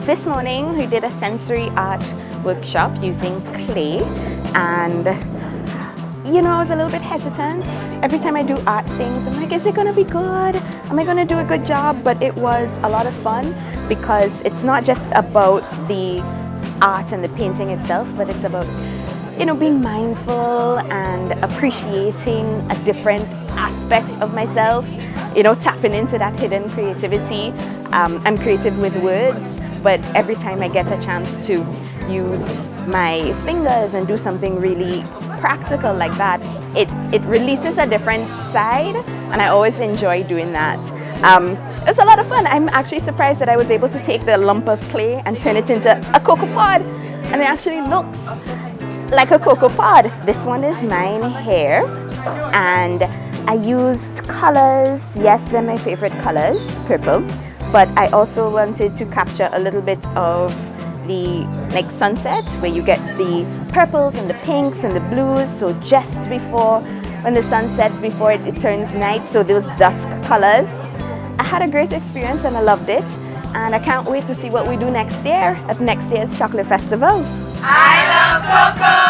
This morning we did a sensory art workshop using clay, and I was a little bit hesitant. Every time I do art things, I'm like, is it gonna be good? Am I gonna do a good job? But it was a lot of fun because it's not just about the art and the painting itself, but it's about being mindful and appreciating a different aspect of myself, tapping into that hidden creativity. I'm creative with words, but every time I get a chance to use my fingers and do something really practical like that, it releases a different side, and I always enjoy doing that. It's a lot of fun. I'm actually surprised that I was able to take the lump of clay and turn it into a cocoa pod, and it actually looks like a cocoa pod. This one is mine here, and I used colors. Yes, they're my favorite colors, purple, but I also wanted to capture a little bit of the sunset, where you get the purples and the pinks and the blues. So just before, when the sun sets, before it turns night, so those dusk colors. I had a great experience and I loved it, and I can't wait to see what we do next year at next year's Chocolate Festival. I love cocoa!